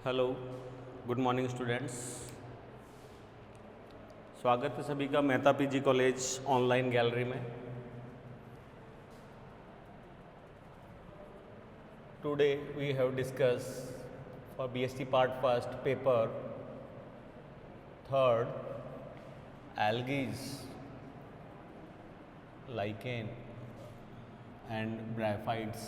Hello, good morning students. स्वागत है सभी का Mehta PG college online gallery में। Today we have discuss for BSc part first paper third algaes, lichen and braphites.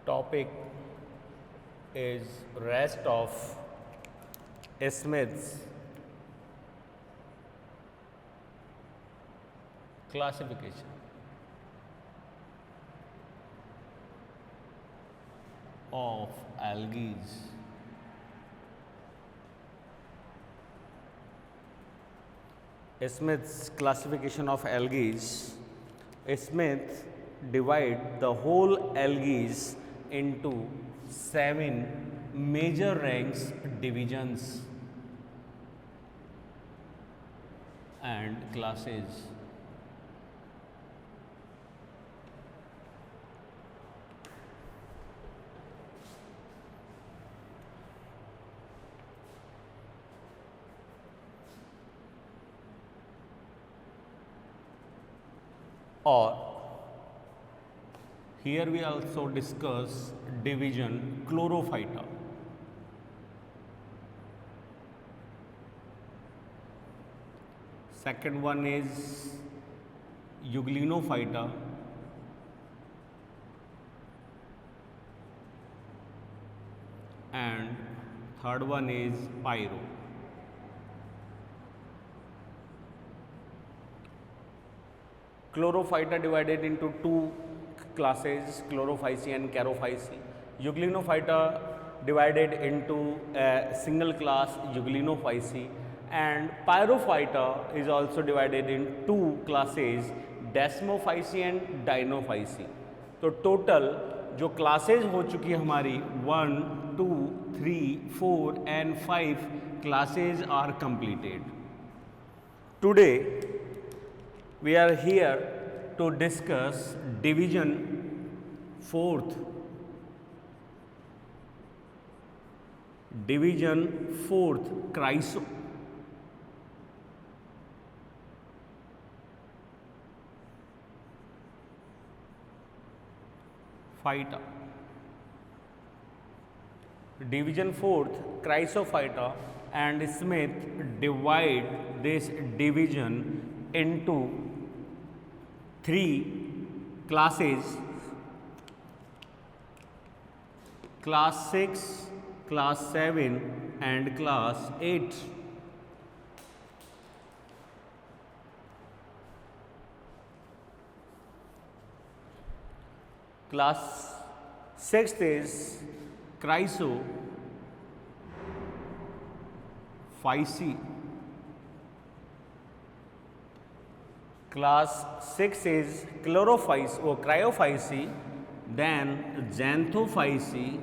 Topic is rest of Smith's classification of algaes. Smith's classification of algaes. Smith divide the whole algaes into 7 major ranks divisions and classes. Or here we also discuss division Chlorophyta. Second one is Euglenophyta. And third one is Pyro. Chlorophyta divided into two classes, Chlorophyceae and Charophyceae. Euglenophyta divided into a single class, Euglenophyceae, and Pyrophyta is also divided in two classes, Desmophyceae and Dinophyceae. तो total जो classes हो चुकी है हमारी 1, 2, 3, 4 and 5 classes are completed. Today we are here to discuss division fourth Chrysophyta. Division fourth Chrysophyta, and Smith divide this division into 3 classes: class 6, class 7 and class 8. Class 6th is Chrysophyceae. Class 6 is Cryophyceae, then Xanthophyceae,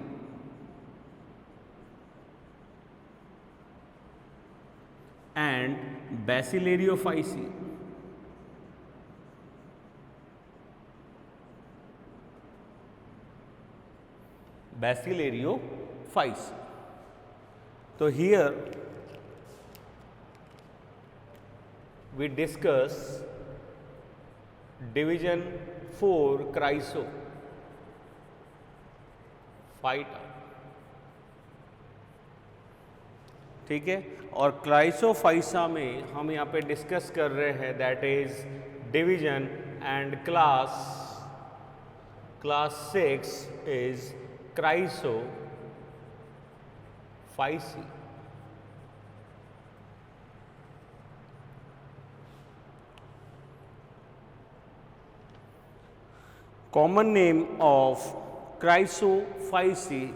and Basilariosphyceae. So here we discuss division 4 Chrysophyta. ठीक है, और क्राइसोफाइसा में हम यहाँ पे discuss कर रहे हैं that is division and class 6 is Chrysophyceae. Common name of Chrysophyceae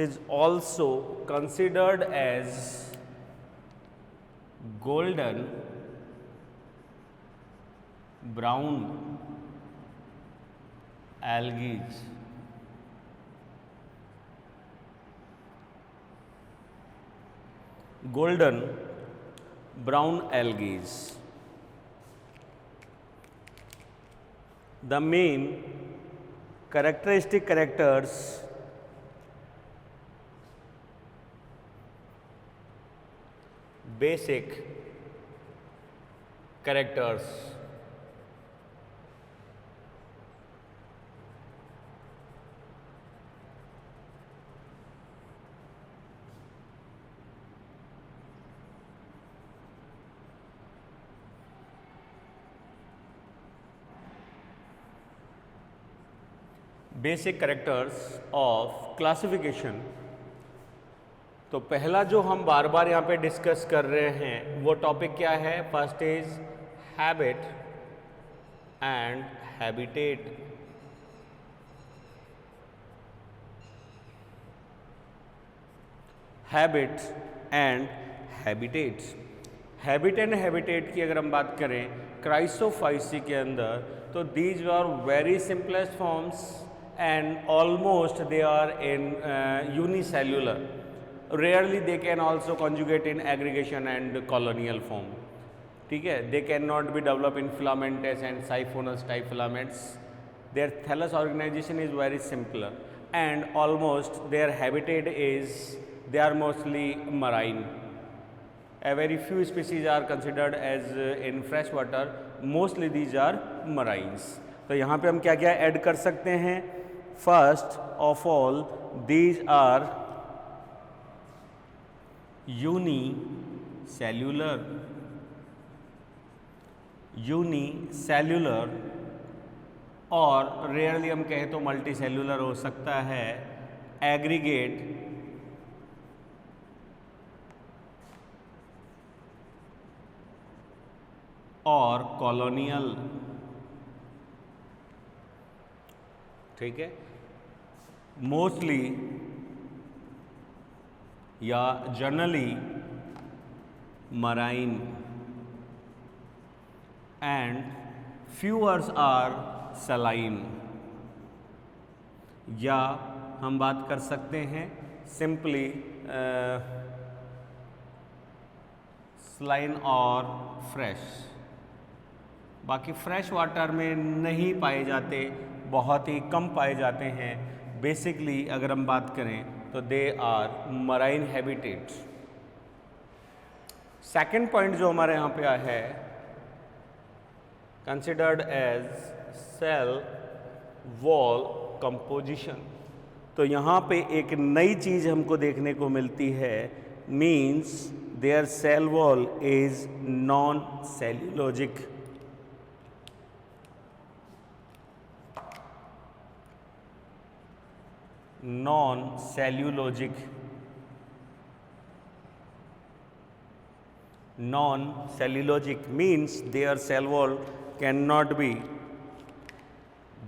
is also considered as golden brown algae. golden brown algae. The main characteristic characters basic characters basic characters of classification. तो पहला जो हम बार बार यहाँ पे discuss कर रहे हैं वो टॉपिक क्या है? First is habit and habitat. Habits and habitats. Habit and habitat की अगर हम बात करें क्राइसोफाइसी के अंदर, तो these are very simplest forms and almost they are in unicellular. Rarely they can also conjugate in aggregation and colonial form. ठीक है, they cannot be developed in filamentous and siphonous type filaments. Their thallus organization is very simpler and almost their habitat is they are mostly marine. A very few species are considered as in fresh water. Mostly these are marines. तो यहाँ पे हम क्या क्या add कर सकते हैं? First of all, these are unicellular, और रेयरली हम कहें तो मल्टीसेल्यूलर हो सकता है, एग्रीगेट और कॉलोनियल। ठीक है, मोस्टली या जनरली मराइन एंड फ्यूअर्स आर सलाइन। या हम बात कर सकते हैं सिंपली स्लाइन और फ्रेश। बाकी फ्रेश वाटर में नहीं पाए जाते, बहुत ही कम पाए जाते हैं। बेसिकली अगर हम बात करें तो they are marine habitats. Second point जो हमारे यहाँ पे है, considered as cell wall composition. तो यहाँ पे एक नई चीज़ हमको देखने को मिलती है, means their cell wall is non cellulosic. non-cellulosic means their cell wall cannot be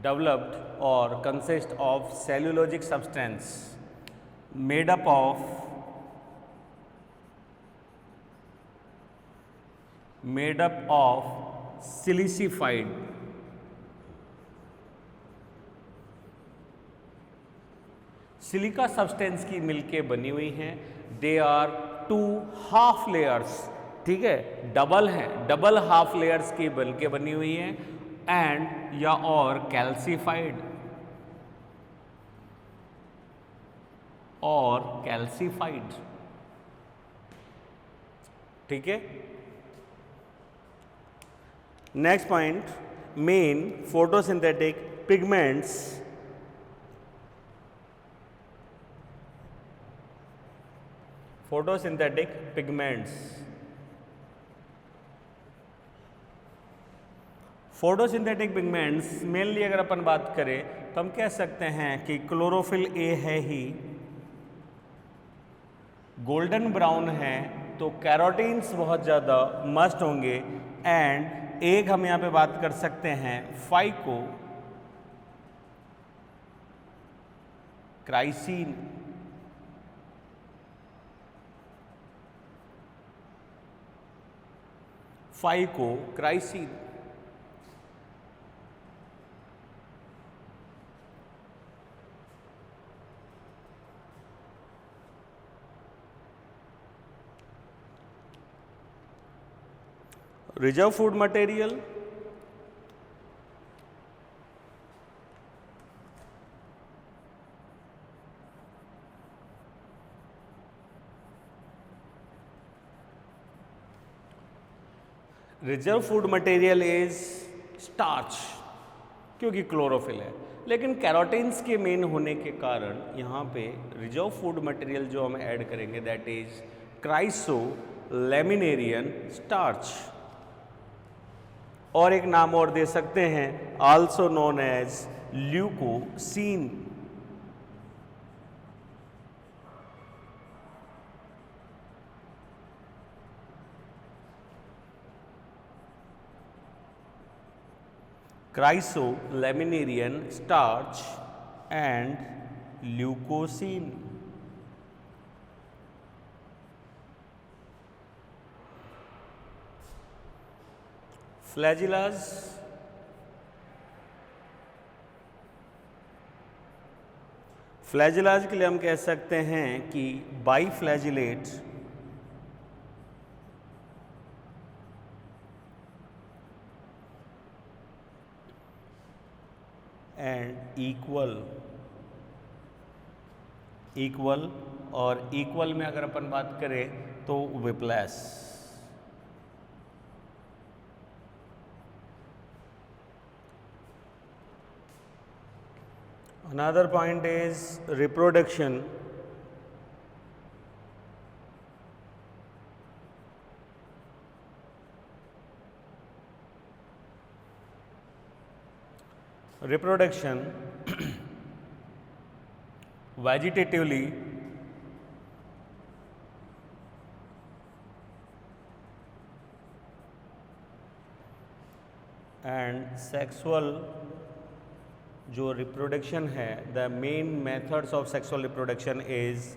developed or consist of cellulosic substance made up of silicified silica substance की मिलके बनी हुई हैं। They are 2 half layers. ठीक है, डबल हैं, double half layers की मिलके बनी हुई हैं एंड या और कैल्सिफाइड ठीक है। Next point, main photosynthetic pigments. Photosynthetic pigments mainly अगर अपन बात करें तो हम कह सकते हैं कि क्लोरोफिल ए है ही, गोल्डन ब्राउन है तो कैरोटीन्स बहुत ज़्यादा मस्ट होंगे, एंड एक हम यहाँ पे बात कर सकते हैं phycochrysin. Phycochrysin. reserve food material, reserve food material is starch क्योंकि क्लोरोफिल है, लेकिन कैरोटीन्स के मेन होने के कारण यहाँ पे रिजर्व फूड मटेरियल जो हम ऐड करेंगे दैट इज क्राइसोलैमिनेरियन स्टार्च, और एक नाम और दे सकते हैं also known as leucosin. Chrysolaminarian starch and leucocene. Flagellas, flagellas के लिए हम कह सकते हैं कि बाईफ्लैजिलेट एंड इक्वल और इक्वल में अगर अपन बात करें तो whiplash. Another point is reproduction. Reproduction vegetatively and sexual जो रिप्रोडक्शन है, the main methods of sexual reproduction is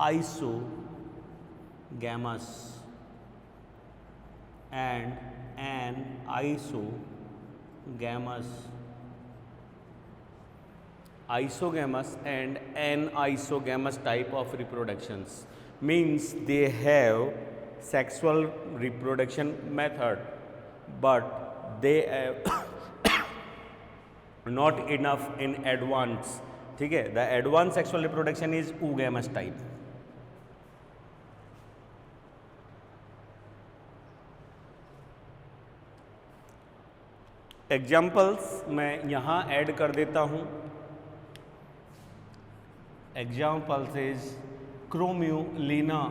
isogamous and anisogamous, isogamy and anisogamy type of reproductions means they have sexual reproduction method but they have not enough in advance, ठीक है। the advanced sexual reproduction is oogamous type। Examples मैं यहाँ add कर देता हूँ। Examples is Cromulina,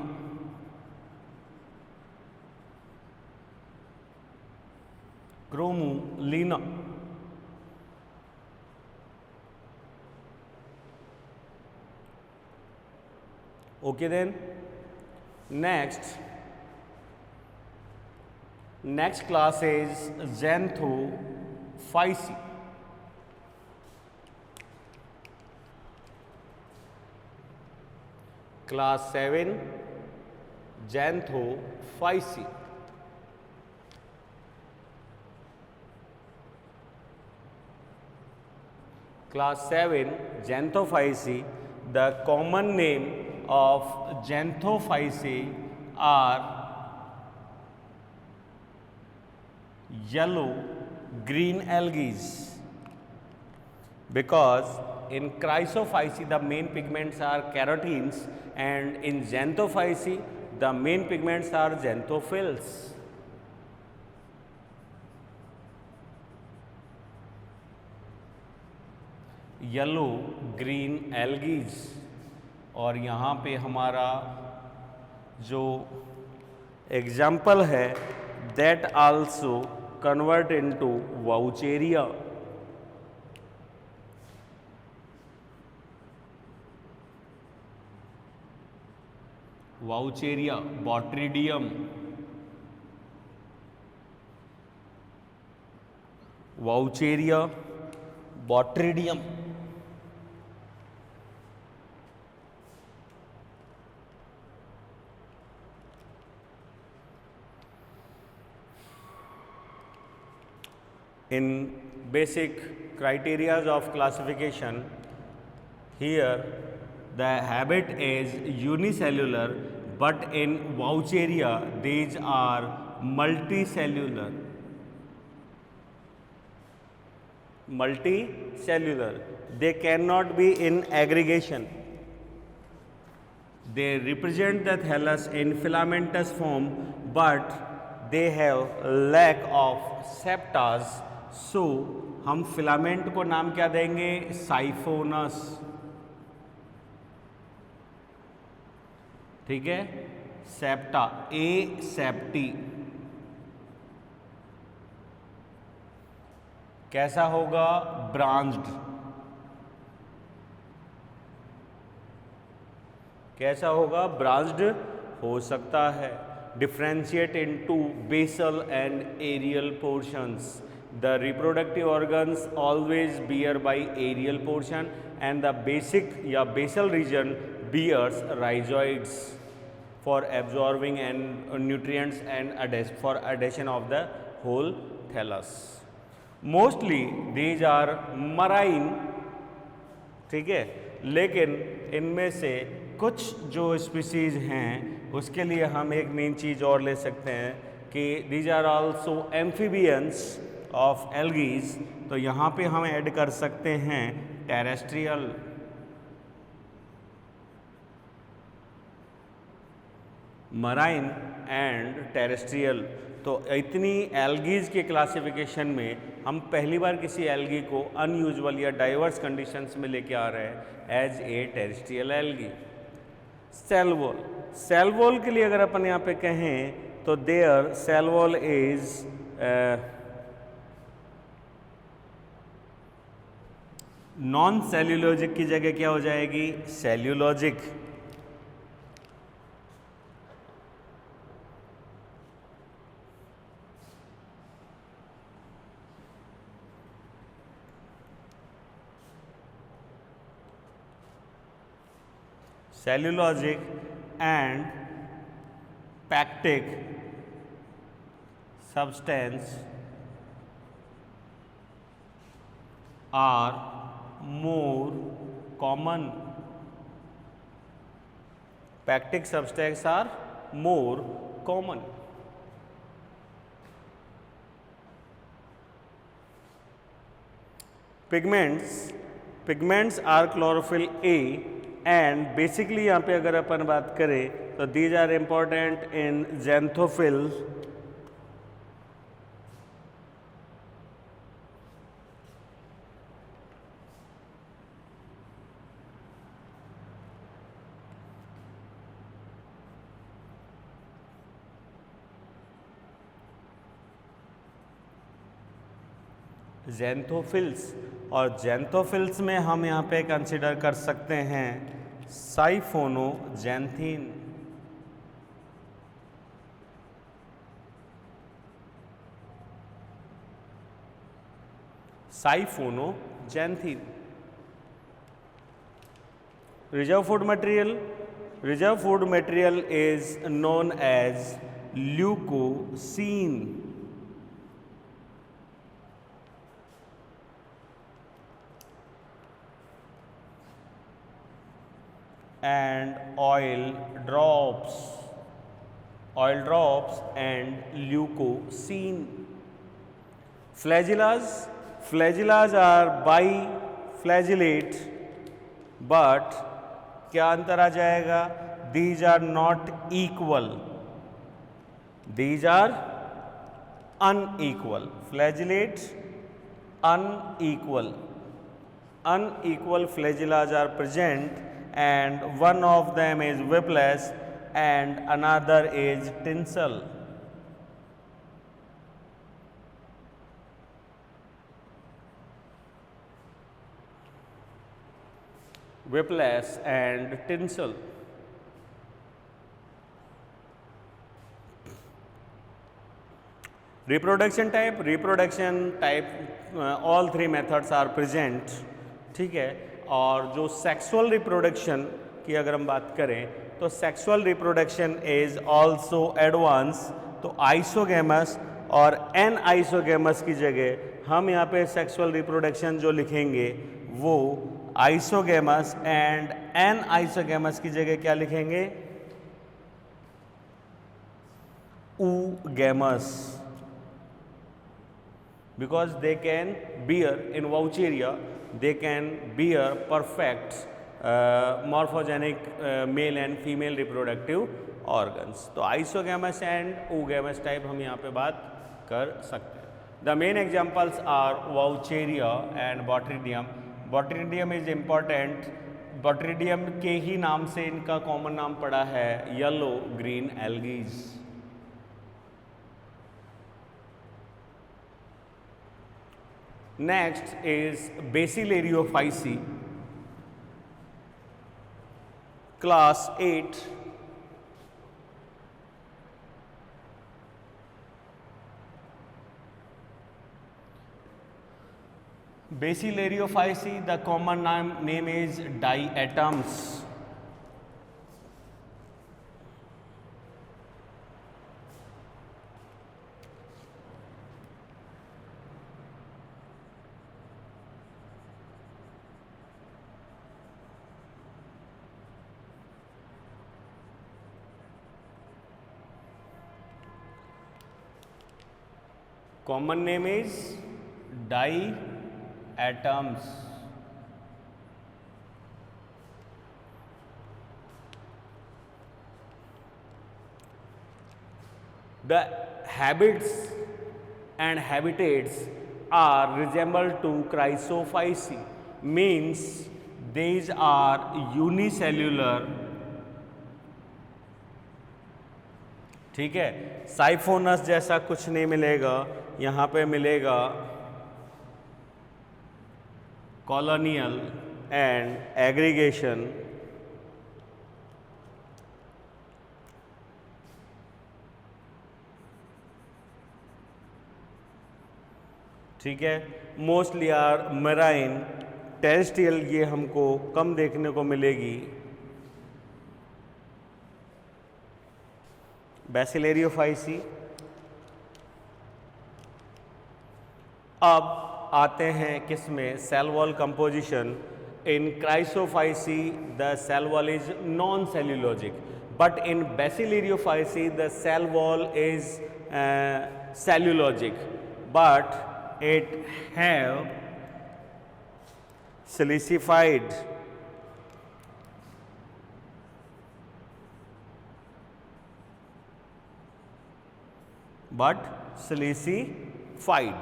okay then next class is Xanthophyceae। Class 7 Xanthophyceae। Class 7 Xanthophyceae, the common name of Xanthophyceae are yellow green algae, because in Chrysophyceae the main pigments are carotenes and in Xanthophyceae the main pigments are xanthophylls। Yellow green algaes, और यहाँ पे हमारा जो example है that also convert into Vaucheria. Vaucheria, Botrydium, Vaucheria, Botrydium. In basic criteria of classification, here the habit is unicellular, but in Vaucheria these are multicellular. Multicellular. They cannot be in aggregation. They represent the thallus in filamentous form, but they have lack of septas. So हम filament को नाम क्या देंगे? Siphonous. ठीक है. Septa, aseptate. कैसा होगा? Branched. कैसा होगा? ब्रांच्ड हो सकता है. Differentiate into basal and aerial portions. The reproductive organs always bear by aerial portion and the basic या basal region bears rhizoids for absorbing and nutrients and for adhesion of the whole thallus. Mostly these are marine. ठीक है. लेकिन इनमें से कुछ जो species हैं उसके लिए हम एक मेन चीज़ और ले सकते हैं कि these are also amphibians of algae. तो यहाँ पे हम ऐड कर सकते हैं टेरेस्ट्रियल. Marine and terrestrial. तो इतनी एल्गीज के क्लासिफिकेशन में हम पहली बार किसी एल्गी को अनयूजुअल या डाइवर्स कंडीशंस में लेके आ रहे हैं as a terrestrial algae. Cell wall. Cell wall के लिए अगर अपन यहाँ पे कहें तो there cell wall is non cellulosic की जगह क्या हो जाएगी? Cellulosic. Cellulosic and pectic substance are more common. Pectic substances are more common. Pigments are chlorophyll A and basically यहाँ पे अगर अपन बात करें तो these are important in xanthophyll. ज़ैंथोफिल्स. और ज़ैंथोफिल्स में हम यहाँ पे कंसिडर कर सकते हैं siphonoxanthin. Siphonoxanthin. Reserve food material is known as leucosin. and oil drops and leucocene. Flagellas are biflagellate, but क्या अंतर आ जाएगा? These are not equal. These are unequal. Flagellate unequal. Unequal flagellas are present and one of them is whiplash and another is tinsel. Whiplash and tinsel. Reproduction type, all three methods are present. ठीक है. और जो sexual reproduction की अगर हम बात करें तो sexual reproduction is also advance. तो आइसोगेमस और एन आइसोगेमस की जगह हम यहाँ पे सेक्सुअल रिप्रोडक्शन जो लिखेंगे वो आइसोगेमस एंड एन आइसोगेमस की जगह क्या लिखेंगे? oogamous, because they can bear in Vaucheria, they can bear perfect morphogenic male and female reproductive organs. तो आइसोगैमस एंड oogamous टाइप हम यहाँ पे बात कर सकते हैं. The main examples are Vaucheria and Botrydium. Botrydium is important. Botrydium के ही नाम से इनका कॉमन नाम पड़ा है yellow green algae. Next is Basilarioophyceae, class 8. Basilarioophyceae, the common name is diatoms. Common name is diatoms. The habits and habitats are resemble to Chrysophyceae, means these are unicellular. ठीक है, साइफोनस जैसा कुछ नहीं मिलेगा, यहाँ पे मिलेगा कॉलोनियल एंड एग्रीगेशन. ठीक है, मोस्टली आर मेराइन. टेरेस्ट्रियल ये हमको कम देखने को मिलेगी. Basilarioophyceae. अब आते हैं किस में, cell wall composition. In Chrysophyceae the cell wall is non cellulosic, but in Basilarioophyceae the cell wall is cellulosic, but it have silicified but silicified.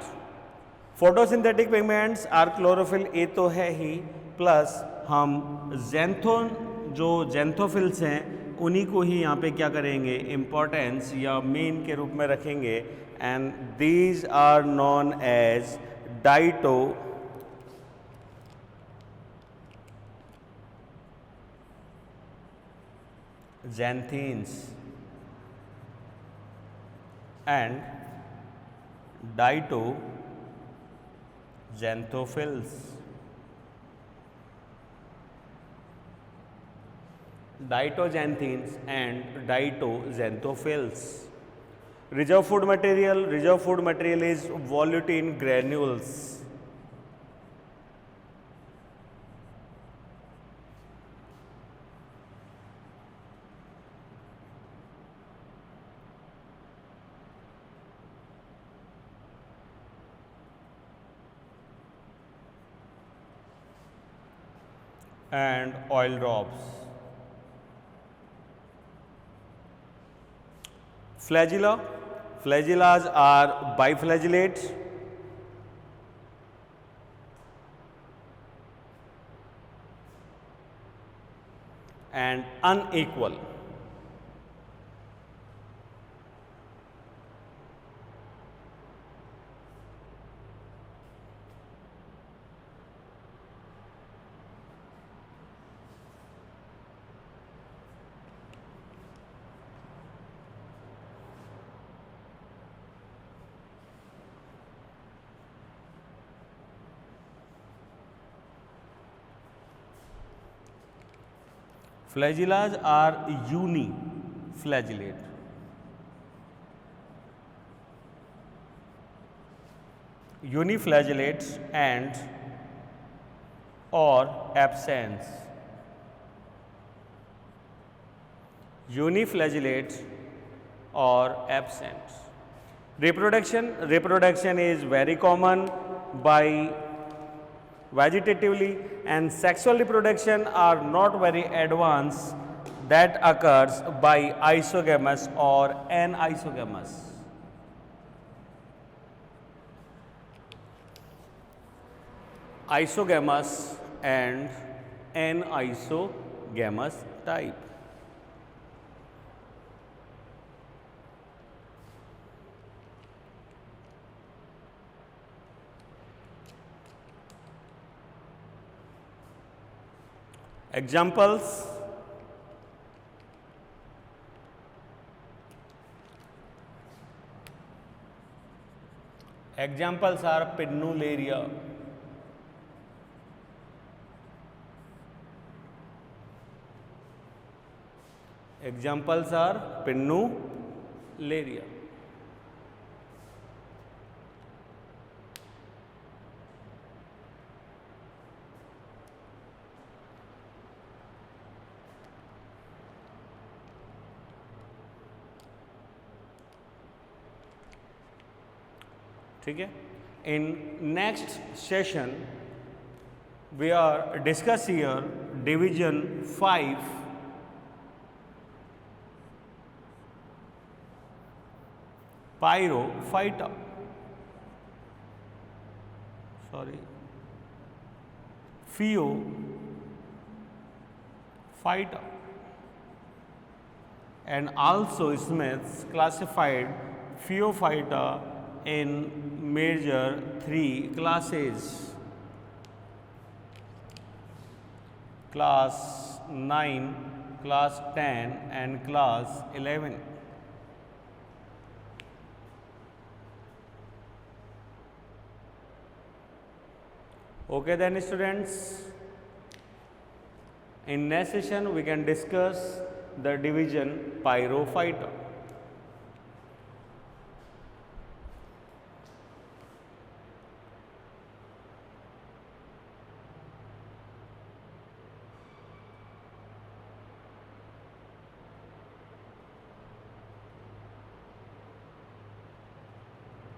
Photosynthetic pigments are chlorophyll a तो है ही, plus हम जेंथोन जो xanthophylls हैं उन्हीं को ही यहाँ पे क्या करेंगे, इम्पोर्टेंस या मेन के रूप में रखेंगे. And these are known as diato xanthines and ditoxanthophils. Ditoxanthines and ditoxanthophils. Reserve food material is volutin granules. And oil drops. Flagellas are biflagellate and unequal. Flagellas are uniflagellate. Uniflagellate and or absence. Uniflagellate or absent. Reproduction is very common by vegetatively, and sexual reproduction are not very advanced, that occurs by isogamous or anisogamous. Isogamous and anisogamous type. Examples: are Pinnularia. Examples are Pinnularia. ठीक है. In next session we are discuss here division 5 Pyrophyta. Phaeophyta, and also Smith classified Phaeophyta in major 3 classes: class 9, class 10 and class 11. Okay then students, in next session we can discuss the division Pyrophyta.